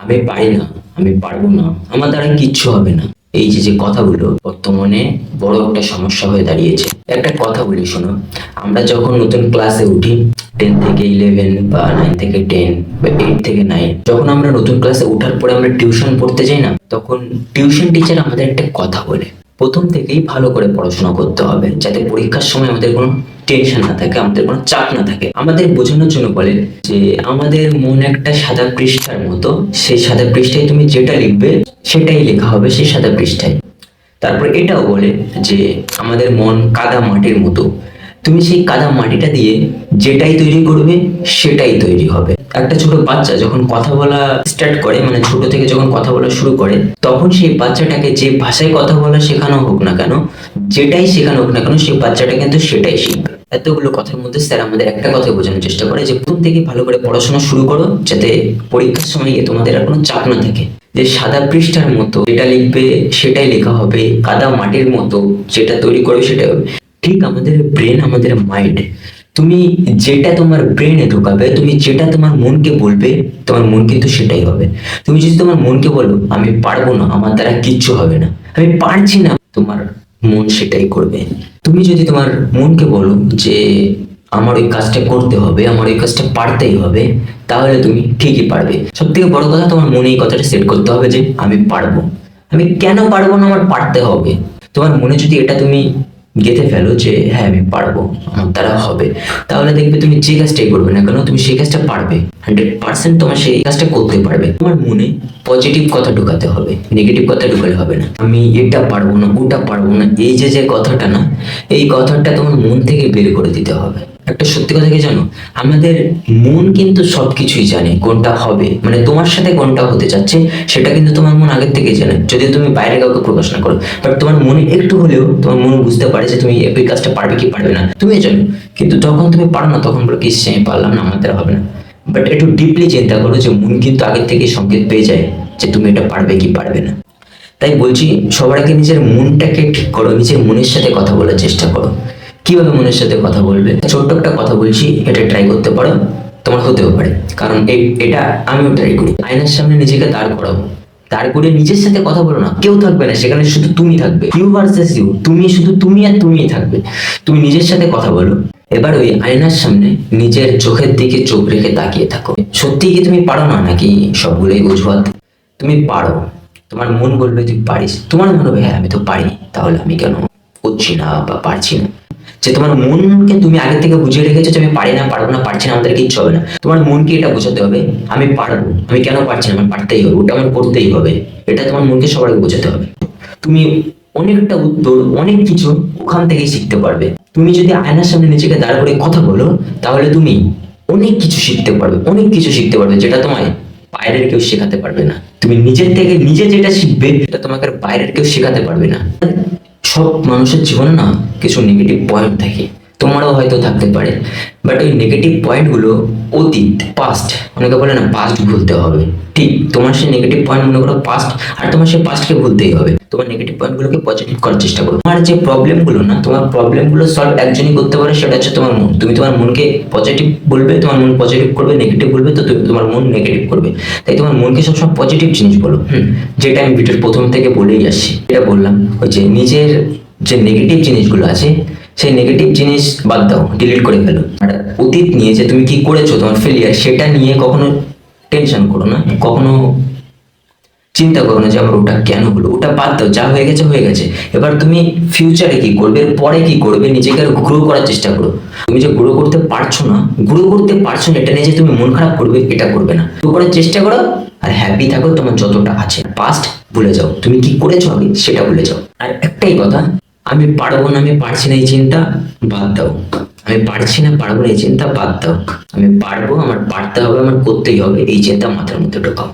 আমি পারি না, আমি পারবো না, আমার দ্বারা কিচ্ছু হবে না। এই যে যে কথাগুলো বর্তমানে বড় একটা সমস্যা হয়ে দাঁড়িয়েছে। একটা কথা বলি শোনো, আমরা যখন নতুন ক্লাসে উঠি, 10 থেকে 11 বা 9 থেকে 10 বা 8 থেকে 9, যখন আমরা নতুন ক্লাসে ওঠার পরে আমরা টিউশন পড়তে যাই না, তখন টিউশন টিচার আমাদের একটা কথা বলে, প্রথম থেকেই ভালো করে পড়াশোনা করতে হবে, যাতে পরীক্ষার সময় আমাদের কোনো টেনশন না থাকে, আমাদের কোনো চাপ না থাকে। আমাদের বোঝানোর জন্য বলে যে আমাদের মন একটা সাদা পৃষ্ঠার মতো, সেই সাদা পৃষ্ঠায় তুমি যেটা লিখবে সেটাই লেখা হবে সেই সাদা পৃষ্ঠায়। তারপর এটাও বলে যে আমাদের মন কাদা মাটির মতো, তুমি সেই কাদা মাটিটা দিয়ে যেটাই তৈরি করবে সেটাই তৈরি হবে। একটা ছোট বাচ্চা যখন কথা বলা স্টার্ট করে, মানে ছোট থেকে যখন কথা বলা শুরু করে, তখন সেই বাচ্চাটাকে যে ভাষায় কথা বলা শেখানো হোক না কেন, যেটাই শেখানো হোক না কেন, সেই বাচ্চাটা কিন্তু সেটাই শিখবে। এতগুলো কথার মধ্যে স্যার আমাদের একটা কথা বোঝানোর চেষ্টা করে যে প্রথম থেকে ভালো করে পড়াশোনা শুরু করো, যাতে পরীক্ষার সময় গিয়ে তোমাদের আর কোনো চাপ না থাকে। যে সাদা পৃষ্ঠার মতো যেটা লিখবে সেটাই লেখা হবে, কাদা মাটির মতো যেটা তৈরি করবে সেটাই হবে। ঠিক আমাদের ব্রেন, আমাদের মাইন্ড, তুমি যেটা তোমার ব্রেনে ঢোকাবে, তুমি যেটা তোমার মনকে বলবে, তোমার মন কিন্তু সেটাই হবে। তুমি যদি তোমার মনকে বলো আমি পারবো না, আমার দ্বারা কিচ্ছু হবে না, আমি পারছি না, তোমার মন সেটাই করবে। তুমি যদি তোমার মনকে বলো যে আমার ওই কাজটা করতে হবে, আমার ওই কাজটা পারতেই হবে, তাহলে তুমি ঠিকই পারবে। সব থেকে বড় কথা, তোমার মনে এই কথাটা সেট করতে হবে যে আমি পারবো। আমি কেন পারবো না, আমার পারতে হবে। তোমার মনে যদি এটা তুমি গেঁথে ফেলো যে হ্যাঁ আমি পারবো, আমার দ্বারা হবে, তাহলে দেখবে তুমি যে কাজটাই করবে না কেন, তুমি সেই কাজটা পারবে। 100% তোমার সেই কাজটা করতে পারবে। তোমার মনে পজিটিভ কথা ঢুকাতে হবে, নেগেটিভ কথা ঢুকালে হবে না। আমি এটা পারবো না, ওটা পারবো না, এই যে যে কথাটা না, এই কথাটা তোমার মন থেকে বের করে দিতে হবে। একটা সত্যি কথা কি জানো, আমাদের মন কিন্তু সবকিছুই জানে কোনটা হবে, মানে তোমার সাথে কোনটা হতে যাচ্ছে সেটা কিন্তু তোমার মন আগের থেকেই জানে, যদি তুমি বাইরে কাউকে প্রকাশ না করো। বাট তোমার মনে একটু হলেও তোমার মন বুঝতে পারে যে তুমি এই কাজটা পারবে কি পারবে না, তুমি জানো। কিন্তু যখন তুমি পারো না, তখন বলো কি আমি পারলাম না, আমার দ্বারা হবে না। বাট একটু ডিপলি চিন্তা করো যে মন কিন্তু আগের থেকে সংকেত পেয়ে যায় যে তুমি এটা পারবে কি পারবে না। তাই বলছি, সবার আগে নিজের মনটাকে ঠিক করো, নিজের মনের সাথে কথা বলার চেষ্টা করো। কিভাবে মনের সাথে কথা বলবে, ছোট্ট একটা কথা বলছি, এটা ট্রাই করতে পারো, তোমার হতেও পারে। কারণ এটা আমিও ট্রাই করি। আয়নার সামনে নিজেকে দাঁড় করাবো, দাঁড় করে নিজের সাথে কথা বলো না, কেউ থাকবে না সেখানে, শুধু তুমি থাকবে। ইউ ভার্সেস ইউ, তুমি, শুধু তুমি আর তুমিই থাকবে। তুমি নিজের সাথে কথা বলো। এবার ওই আয়নার সামনে নিজের চোখের দিকে চোখ রেখে তাকিয়ে থাকো। সত্যি কি তুমি পারো না, নাকি সবগুলোই অজুহাত? তুমি পারো, তোমার মন বলবে তুই পারিস, তোমার মনে হবে হ্যাঁ আমি তো পারি, তাহলে আমি কেন করছি না বা পারছি না। যে তোমার মনকে তুমি আগে থেকে বুঝিয়ে রেখেছো যে আমি পারি না, পারবো না, পারছি না, আমাদের কিচ্ছু হবে না। তোমার মনকে এটা বোঝাতে হবে আমি পারবো, আমি কেন পারছি না, আমার পারতেই হবে, ওটা আমার করতেই হবে। এটা তোমার মনকে সবার আগে বোঝাতে হবে। তুমি অনেকটা উত্তর, অনেক কিছু ওখান থেকেই শিখতে পারবে। তুমি যদি আয়নার সামনে নিজেকে দাঁড় করে কথা বলো, তাহলে তুমি অনেক কিছু শিখতে পারবে, অনেক কিছু শিখতে পারবে, যেটা তোমায় বাইরের কেউ শেখাতে পারবে না। তুমি নিজের থেকে নিজে যেটা শিখবে সেটা তোমাকে আর বাইরের কেউ শেখাতে পারবে না। সব মানুষের জীবনে না কিছু নেগেটিভ পয়েন্ট থাকে, তোমারও হয়তো থাকতে পারে। বাট ওই নেগেটিভ পয়েন্টগুলো অতীত, পাস্ট, অনেকে বলে না পাস্ট ভুলতে হবে। ঠিক তোমার সেই নেগেটিভ পয়েন্ট মনে করো পাস্ট, আর তোমার সেই পাস্টকে ভুলতেই হবে। তোমার নেগেটিভ পয়েন্টগুলোকে পজিটিভ করার চেষ্টা করো। তোমার যে প্রবলেমগুলো না, তোমার প্রবলেমগুলো সলভ একজনই করতে পারে, সেটা হচ্ছে তোমার মন। তুমি তোমার মনকে পজিটিভ বলবে, তোমার মন পজিটিভ করবে, নেগেটিভ বলবে তো তোমার মন নেগেটিভ করবে। তাই তোমার মনকে সবসময় পজিটিভ জিনিস বলো। যেটা আমি ভিডিওর প্রথম থেকে বলেই আসছি, এটা বললাম ওই যে নিজের যে নেগেটিভ জিনিসগুলো আছে সেই নেগেটিভ জিনিস বাদ দাও, ডিলিট করে ফেলো। আর অতীত নিয়ে যে তুমি কি করেছো, তোমার ফেলিয়ার, সেটা নিয়ে কখনো টেনশন করো না, কখনো চিন্তা করো না যে আমার ওটা কেন হলো, ওটা বাদ দাও, যা হয়ে গেছে হয়ে গেছে। এবার তুমি ফিউচারে কি করবে, পরে কি করবে, নিজেকে আর গ্রো করার চেষ্টা করো। তুমি যে গ্রো করতে পারছো না, এটা নিয়ে যে তুমি মন খারাপ করবে, এটা করবে না। গ্রো করার চেষ্টা করো আর হ্যাপি থাকো তোমার যতটা আছে। পাস্ট ভুলে যাও, তুমি কি করেছো আগে সেটা ভুলে যাও। আর একটাই কথা, আমি পারবো না, আমি পারছি না, এই চিন্তা বাদ দাও। আমি পারছি না, পারবো না, এই চিন্তা বাদ দাও। আমি পারবো, আমার পারতে হবে, আমার করতেই হবে, এই চিন্তা মাথার মধ্যে ঢোকাও।